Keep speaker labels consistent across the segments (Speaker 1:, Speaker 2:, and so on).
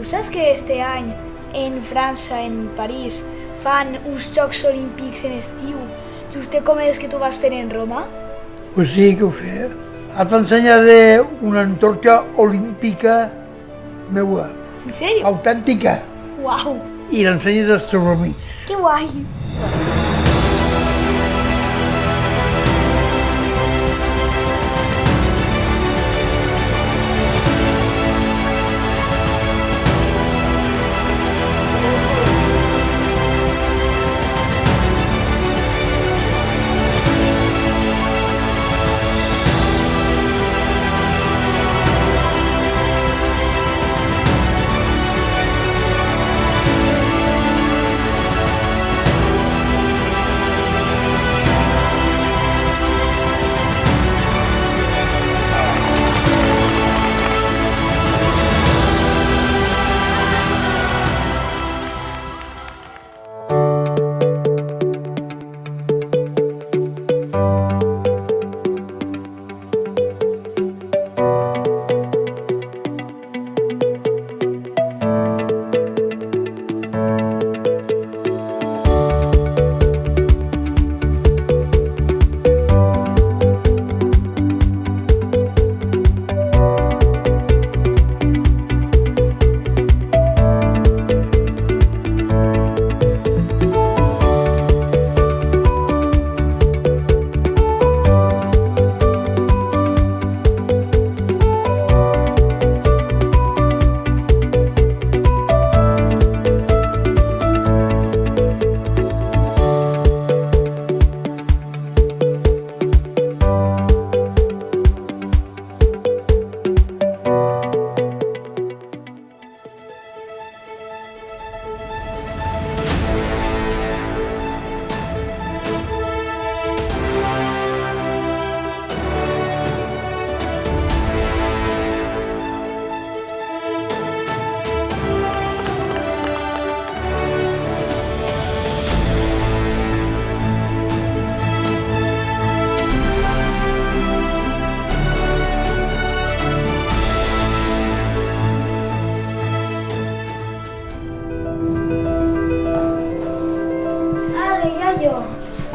Speaker 1: tu saps que este any en França, en París, fan uns Jocs Olímpics en estiu, just com els que tu vas fer en Roma?
Speaker 2: Pues sí que ho sé. T'ensenyaré una antorxa olímpica meua,
Speaker 1: En sèrio?
Speaker 2: autèntica,
Speaker 1: Uau,
Speaker 2: i l'ensenyes astronomia.
Speaker 1: que guai!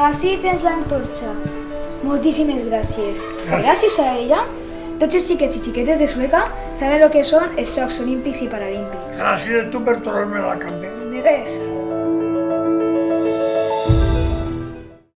Speaker 1: Així tens l'antorxa. Moltíssimes gràcies. Gràcies a ella, tots els xiquets i xiquetes de Sueca saben el que són els Jocs Olímpics i Paralímpics.
Speaker 2: Gràcies a tu per tornar-me la cambra.
Speaker 1: De res.